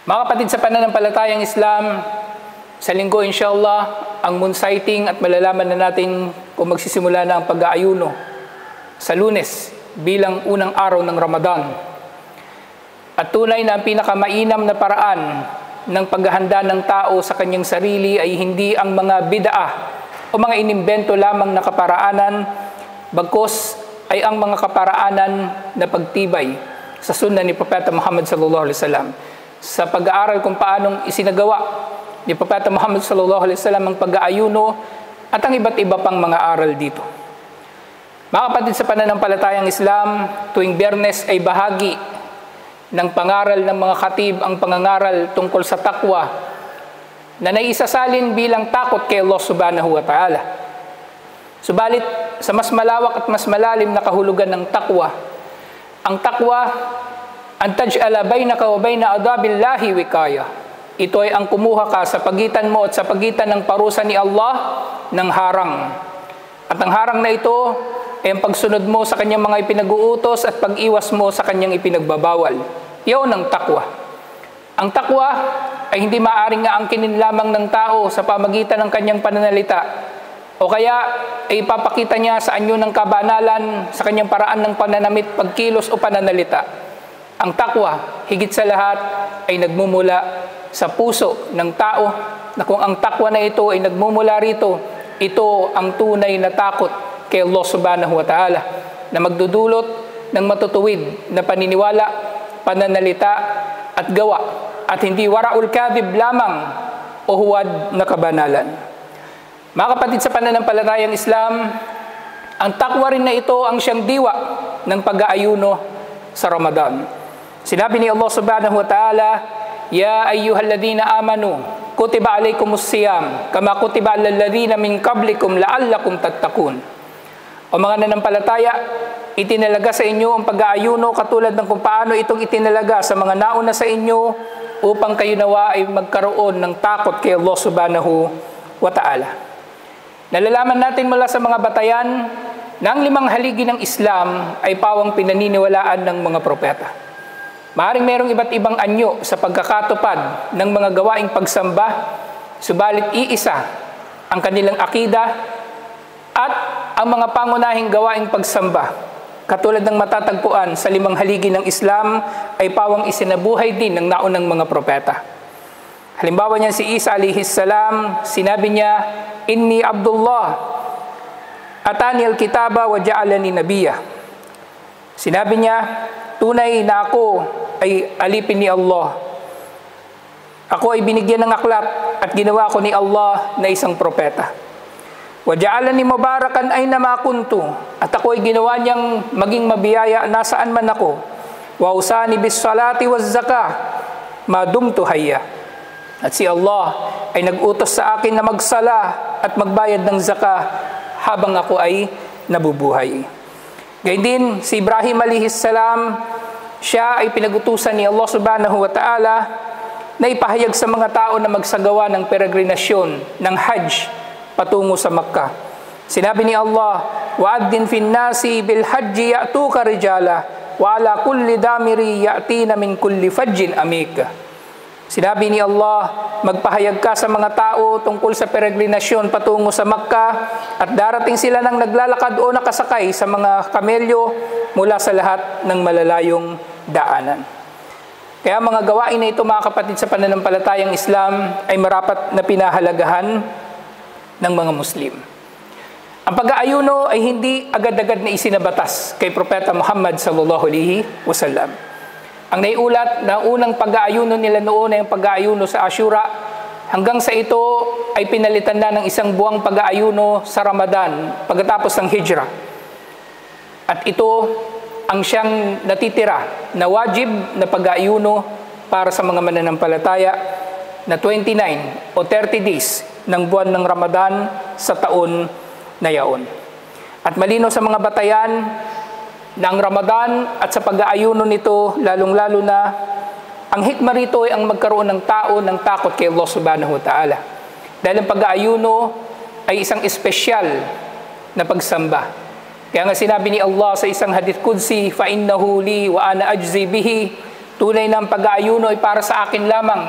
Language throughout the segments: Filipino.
Mga kapatid sa pananampalatayang Islam, sa linggo inshallah, ang moon sighting at malalaman na natin kung magsisimula na ang pag-aayuno sa Lunes bilang unang araw ng Ramadan. At tunay na ang pinakamainam na paraan ng paghahanda ng tao sa kanyang sarili ay hindi ang mga bid'ah o mga inimbento lamang na kaparaanan, bagkus ay ang mga kaparaanan na pagtibay sa sunna ni Propeta Muhammad sallallahu alaihi wasallam. Sa pag-aaral kung paanong isinagawa ni Propeta Muhammad sallallahu alaihi wasallam ang pag-aayuno at ang iba't iba pang mga aral dito. Mga kapatid sa pananampalatayang Islam, tuwing Biyernes ay bahagi ng pangaral ng mga khatib ang pangangaral tungkol sa takwa na naisasalin bilang takot kay Allah subhanahu wa ta'ala. Subalit, sa mas malawak at mas malalim na kahulugan ng takwa, ang takwa an taj'ala bainaka wa baina adabillahi wikaya. Ito ay ang kumuha ka sa pagitan mo at sa pagitan ng parusa ni Allah ng harang. At ang harang na ito ay ang pagsunod mo sa kanyang mga ipinag-uutos at pag-iwas mo sa kanyang ipinagbabawal. Iyon ang takwa. Ang takwa ay hindi maaaring aangkinin lamang ng tao sa pamagitan ng kanyang pananalita o kaya ay ipapakita niya sa anyo ng kabanalan sa kanyang paraan ng pananamit, pagkilos o pananalita. Ang takwa, higit sa lahat, ay nagmumula sa puso ng tao na kung ang takwa na ito ay nagmumula rito, ito ang tunay na takot kay Allah subhanahu wa ta'ala na magdudulot ng matutuwid na paniniwala, pananalita at gawa at hindi wara'ul kadhib lamang o huwad na kabanalan. Mga kapatid sa pananampalatayang Islam, ang takwa rin na ito ang siyang diwa ng pag-aayuno sa Ramadan. Sinabi ni Allah subhanahu wa ta'ala, Ya ayyuhalladhina amanu, kutiba alaykumus siyam, kama kutiba alal ladhina min qablikum la'allakum tattaqun. O mga nanampalataya, itinalaga sa inyo ang pag-aayuno katulad ng kung paano itong itinalaga sa mga nauna sa inyo upang kayo nawa ay magkaroon ng takot kay Allah subhanahu wa ta'ala. Nalalaman natin mula sa mga batayan na ang 5 haligi ng Islam ay pawang pinaniniwalaan ng mga propeta. Maaaring merong iba't ibang anyo sa pagkakatupad ng mga gawaing pagsamba, subalit iisa ang kanilang akida at ang mga pangunahing gawaing pagsamba, katulad ng matatagpuan sa 5 haligi ng Islam, ay pawang isinabuhay din ng naunang mga propeta. Halimbawa niyan si Isa alayhis salam, sinabi niya, Inni Abdullah, atani al-kitaba wa ja'alani nabiyya. Sinabi niya, tunay na ako ay alipin ni Allah. Ako ay binigyan ng aklat at ginawa ko ni Allah na isang propeta. Wa ja'alani mubarakan ayna ma kuntu, at ako ay ginawa niyang maging mabiyaya nasaan man ako. Wa usani bis salati waz zakah ma dumtu hayya. At si Allah ay nag-utos sa akin na magsala at magbayad ng zakah habang ako ay nabubuhay. Gayun din si Ibrahim alayhis salam, siya ay pinagutusan ni Allah subhanahu wa ta'ala na ipahayag sa mga tao na magsagawa ng peregrinasyon ng Hajj patungo sa Makkah. Sinabi ni Allah, wa'addin fin nasi bil hajji ya'tuka rijala wa ala kulli damiri ya'tina min kulli fajjin amik. Sinabi ni Allah, magpahayag ka sa mga tao tungkol sa peregrinasyon patungo sa Makkah at darating sila ng naglalakad o nakasakay sa mga kamelyo mula sa lahat ng malalayong daanan. Kaya mga gawain na ito, mga kapatid sa pananampalatayang Islam, ay marapat na pinahalagahan ng mga Muslim. Ang pag-aayuno ay hindi agad-agad na isinabatas kay Propeta Muhammad sallallahu alaihi wasallam. Ang naiulat na unang pag-aayuno nila noon ay ang pag-aayuno sa Ashura, hanggang sa ito ay pinalitan na ng isang buwang pag-aayuno sa Ramadan pagkatapos ng Hijrah. At ito ang siyang natitira na wajib na pag-aayuno para sa mga mananampalataya na 29 o 30 days ng buwan ng Ramadan sa taon na yaon. At malino sa mga batayan na ang Ramadan at sa pag-aayuno nito, lalong-lalo na, ang hikmah rito ay ang magkaroon ng tao ng takot kay Allah subhanahu wa ta'ala. Dahil ang pag-aayuno ay isang espesyal na pagsamba. Kaya nga sinabi ni Allah sa isang hadith qudsi, فَإِنَّهُ لِي وَأَنَا أَجْزِي بِهِ Tunay na ang pag-aayuno ay para sa akin lamang,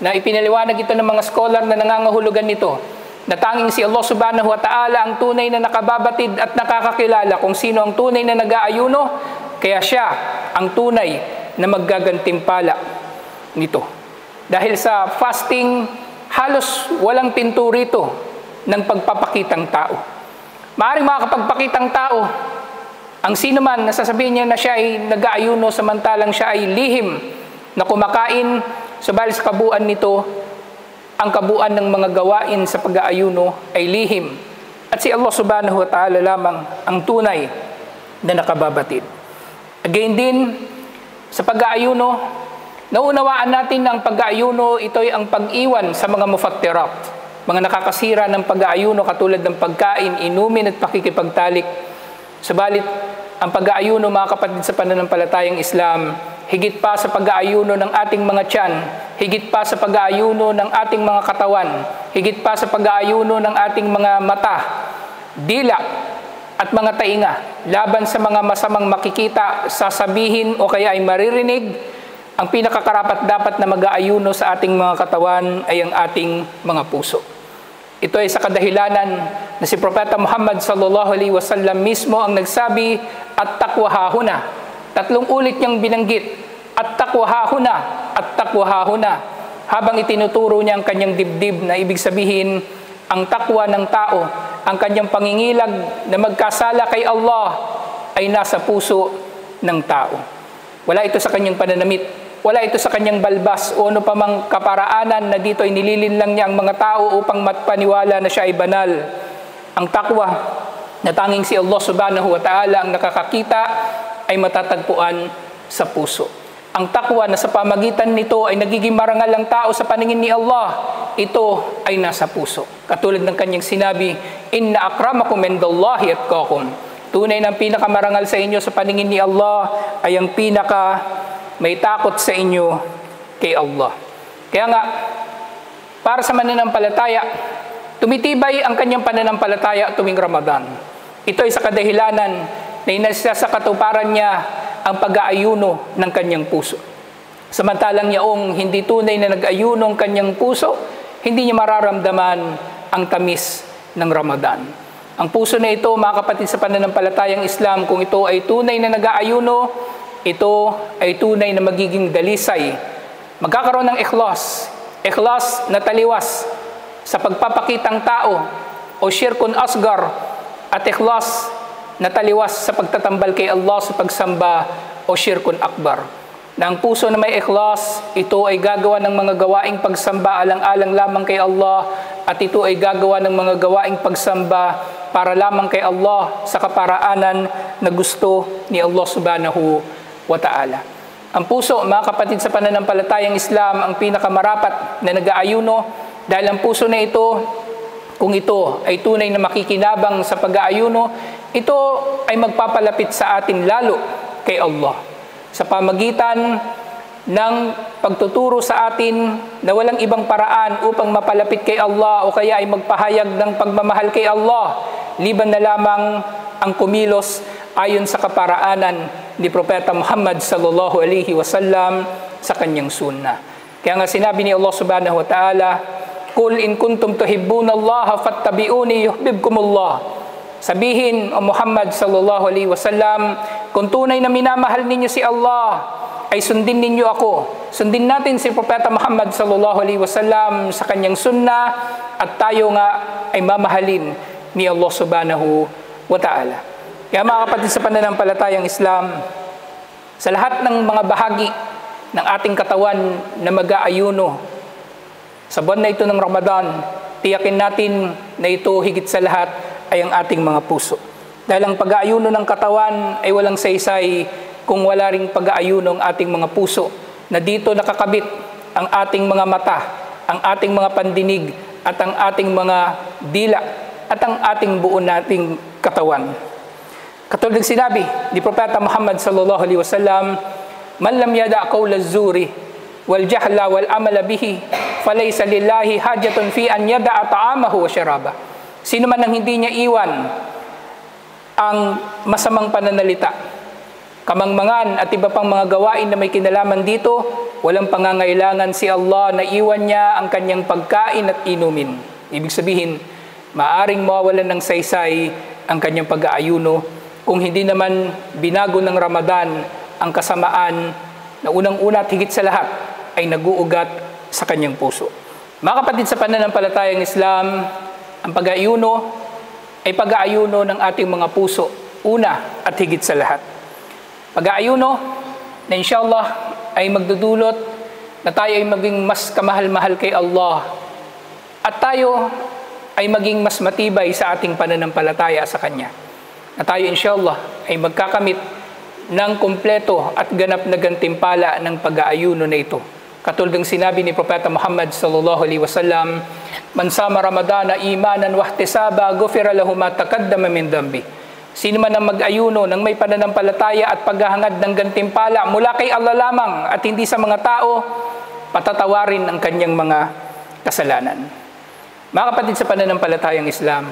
na ipinaliwanag ito ng mga scholar na nangangahulugan nito, na tanging si Allah subhanahu wa ta'ala ang tunay na nakababatid at nakakakilala kung sino ang tunay na nag-aayuno, kaya siya ang tunay na maggagantimpala nito. Dahil sa fasting, halos walang pinto rito ng pagpapakitang tao. Maaaring makakapagpakitang tao ang sino man na sasabihin niya na siya ay nag-aayuno samantalang siya ay lihim na kumakain, subalit sa kabuuan nito, ang kabuuan ng mga gawain sa pag-aayuno ay lihim. At si Allah subhanahu wa ta'ala lamang ang tunay na nakababatid. Again din, sa pag-aayuno, naunawaan natin na ang pag-aayuno, ito ay ang pag-iwan sa mga mufattirat, mga nakakasira ng pag-aayuno katulad ng pagkain, inumin at pakikipagtalik. Subalit, ang pag-aayuno, mga kapatid sa pananampalatayang Islam, higit pa sa pag-aayuno ng ating mga tiyan, higit pa sa pag-aayuno ng ating mga katawan, higit pa sa pag-aayuno ng ating mga mata, dila at mga tainga, laban sa mga masamang makikita, sasabihin o kaya ay maririnig, ang pinakakarapat dapat na mag-aayuno sa ating mga katawan ay ang ating mga puso. Ito ay sa kadahilanan na si Propeta Muhammad sallallahu alaihi wasallam mismo ang nagsabi, at-taqwa hahuna. 3 ulit niyang binanggit, at-taqwa hahuna, at-taqwa hahuna, habang itinuturo niya ang kanyang dibdib, na ibig sabihin, ang takwa ng tao, ang kanyang pangingilag na magkasala kay Allah ay nasa puso ng tao. Wala ito sa kanyang pananamit, wala ito sa kanyang balbas o ano pa mang kaparaanan na dito ay nililin lang niya ang mga tao upang matpaniwala na siya ay banal. Ang takwa na tanging si Allah subhanahu wa ta'ala ang nakakakita ay matatagpuan sa puso. Ang takwa na sa pamagitan nito ay nagiging marangal ang tao sa paningin ni Allah, ito ay nasa puso. Katulad ng kanyang sinabi, inna akramakum indallahi atqakum. Tunay na ang pinakamarangal sa inyo sa paningin ni Allah ay ang pinaka may takot sa inyo kay Allah. Kaya nga, para sa mananampalataya, tumitibay ang kanyang pananampalataya tuwing Ramadan. Ito ay sa kadahilanan na inasa sa katuparan niya ang pag-aayuno ng kanyang puso. Samantalang yaong hindi tunay na nag-ayuno ang kanyang puso, hindi niya mararamdaman ang tamis ng Ramadan. Ang puso na ito, mga kapatid sa pananampalatayang Islam, kung ito ay tunay na nag-aayuno, ito ay tunay na magiging dalisay. Magkakaroon ng ikhlas. Ikhlas na taliwas sa pagpapakitang tao o syirkun asgar, at ikhlas na taliwas sa pagtatambal kay Allah sa pagsamba o syirkun akbar. Na ang puso na may ikhlas, ito ay gagawa ng mga gawaing pagsamba alang-alang lamang kay Allah, at ito ay gagawa ng mga gawaing pagsamba para lamang kay Allah sa kaparaanan na gusto ni Allah subhanahu wa ta'ala. Ang puso, mga kapatid sa pananampalatayang Islam, ang pinakamarapat na nag-aayuno, dahil ang puso na ito, kung ito ay tunay na makikinabang sa pag-aayuno, ito ay magpapalapit sa atin lalo kay Allah. Sa pamagitan ng pagtuturo sa atin na walang ibang paraan upang mapalapit kay Allah o kaya ay magpahayag ng pagmamahal kay Allah, liban na lamang ang kumilos ayon sa kaparaanan ni Propeta Muhammad sallallahu alaihi wasallam sa kanyang sunnah. Kaya nga sinabi ni Allah subhanahu wa ta'ala, Qul in kuntum tuhibbunallaha fattabi'uni yuhibbukumullah. Sabihin, O Muhammad sallallahu alaihi wasallam, kung tunay na minamahal ninyo si Allah, ay sundin ninyo ako. Sundin natin si Propeta Muhammad sallallahu alaihi wasallam sa kanyang sunnah, at tayo nga ay mamahalin ni Allah subhanahu wa ta'ala. Kaya mga kapatid sa pananampalatayang Islam, sa lahat ng mga bahagi ng ating katawan na mag-aayuno, sa buwan na ito ng Ramadan, tiyakin natin na ito higit sa lahat ay ang ating mga puso. Dahil ang pag-aayuno ng katawan ay walang saysay kung wala ring pag-aayuno ng ating mga puso, na dito nakakabit ang ating mga mata, ang ating mga pandinig, at ang ating mga dila, at ang ating buo nating katawan. Katulad ng sinabi ni Propeta Muhammad sallallahu alaihi wasallam, man lam yada' qawla az-zuri wal jahla wal amala bihi falaysa lillahi hajatun fi an yada'a ta'amahu wa syaraba. Sino man ang hindi niya iwan ang masamang pananalita kamangmangan at iba pang mga gawain na may kinalaman dito, walang pangangailangan si Allah na iwan niya ang kanyang pagkain at inumin. Ibig sabihin, maaring mawawalan ng saysay ang kanyang pag-aayuno kung hindi naman binago ng Ramadan ang kasamaan na unang-una at higit sa lahat ay nag-uugat sa kanyang puso. Mga kapatid, sa pananampalatayang Islam, ang pag-aayuno ay pag-aayuno ng ating mga puso, una at higit sa lahat. Pag-aayuno na inshallah ay magdudulot na tayo ay maging mas kamahal-mahal kay Allah at tayo ay maging mas matibay sa ating pananampalataya sa Kanya. Na tayo inshallah ay magkakamit ng kumpleto at ganap na gantimpala ng pag-aayuno na ito. Katulad ng sinabi ni Propeta Muhammad sallallahu alaihi wasallam, "Man sama Ramadana imanan wa ihtisaba, ghufira lahu ma taqaddama min dhanbi." Sino man ang mag-ayuno ng may pananampalataya at paghahangad ng gantimpala mula kay Allah lamang at hindi sa mga tao, patatawarin ang kanyang mga kasalanan. Mga kapatid, sa pananampalatayang Islam,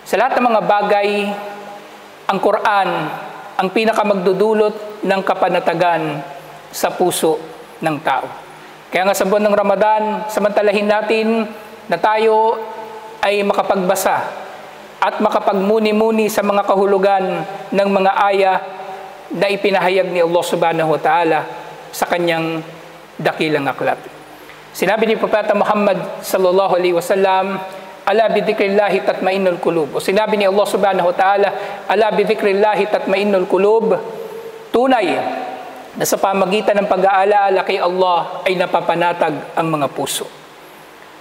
sa lahat ng mga bagay, ang Quran ang pinakamagdudulot ng kapanatagan sa puso ng tao. Kaya nga sa buwan ng Ramadan, samantalahin natin na tayo ay makapagbasa at makapagmuni-muni sa mga kahulugan ng mga aya na ipinahayag ni Allah subhanahu wa ta'ala sa kanyang dakilang aklat. Sinabi ni Propeta Muhammad sallallahu alaihi wasallam, "Ala bidhikrillahi tatmainnul qulub." O sinabi ni Allah subhanahu wa ta'ala, "Ala bidhikrillahi tatmainnul qulub." Tunay na sa pamagitan ng pag-aalaala kay Allah ay napapanatag ang mga puso.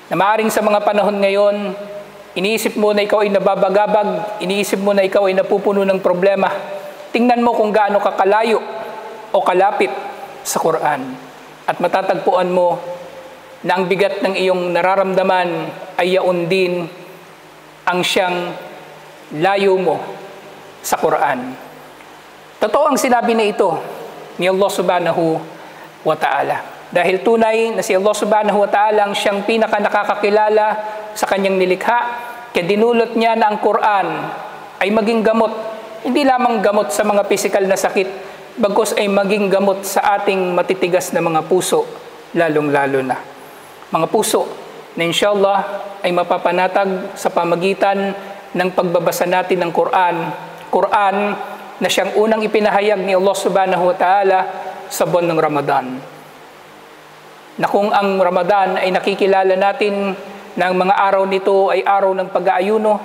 Na maaring sa mga panahon ngayon, iniisip mo na ikaw ay nababagabag, iniisip mo na ikaw ay napupuno ng problema. Tingnan mo kung gaano ka kalayo o kalapit sa Quran. At matatagpuan mo na ang bigat ng iyong nararamdaman ay yaon din ang siyang layo mo sa Quran. Totoo ang sinabi na ito ni Allah subhanahu wa ta'ala. Dahil tunay na si Allah subhanahu wa ta'ala ang siyang pinaka-nakakakilala sa kanyang nilikha, kaya dinulot niya na ang Quran ay maging gamot, hindi lamang gamot sa mga pisikal na sakit, bagkus ay maging gamot sa ating matitigas na mga puso, lalong-lalo na. Mga puso na inshallah ay mapapanatag sa pamagitan ng pagbabasa natin ng Quran. Quran na siyang unang ipinahayag ni Allah subhanahu wa ta'ala sa buwan ng Ramadan. Na kung ang Ramadan ay nakikilala natin na ang mga araw nito ay araw ng pag-aayuno,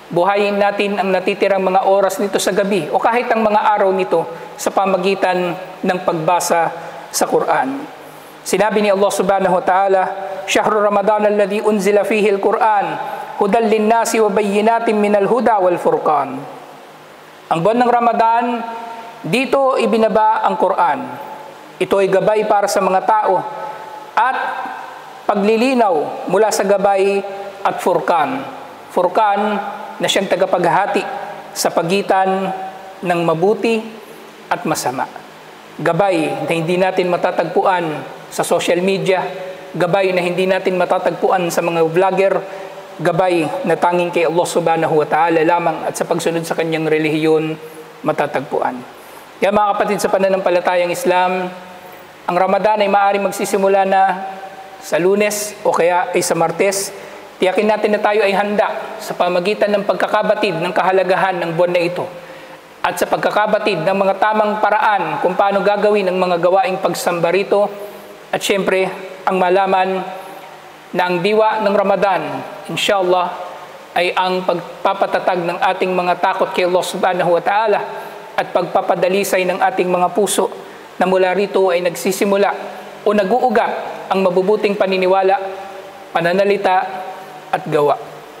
buhayin natin ang natitirang mga oras nito sa gabi o kahit ang mga araw nito sa pamagitan ng pagbasa sa Quran. Sinabi ni Allah subhanahu wa ta'ala, "Shahrul Ramadan alladhi unzila fihi al-Quran, hudan lin-nasi wa bayyinatin minal huda wal furqan." Ang buwan ng Ramadan, dito ibinaba ang Quran. Ito ay gabay para sa mga tao at paglilinaw mula sa gabay at furqan. Furqan na siyang tagapaghati sa pagitan ng mabuti at masama. Gabay na hindi natin matatagpuan sa social media, gabay na hindi natin matatagpuan sa mga vlogger, gabay na tanging kay Allah subhanahu wa ta'ala lamang at sa pagsunod sa kanyang relihiyon matatagpuan. Kaya mga kapatid, sa pananampalatayang Islam, ang Ramadan ay maaaring magsisimula na sa Lunes o kaya ay sa Martes. Tiyakin natin na tayo ay handa sa pamagitan ng pagkakabatid ng kahalagahan ng buwan na ito at sa pagkakabatid ng mga tamang paraan kung paano gagawin ang mga gawaing pagsamba rito at syempre ang malaman na ang diwa ng Ramadan inshallah ay ang pagpapatatag ng ating mga takot kay Allah subhanahu wa ta'ala at pagpapadalisay ng ating mga puso na mula rito ay nagsisimula o nag-uugat ang mabubuting paniniwala, pananalita at gawa.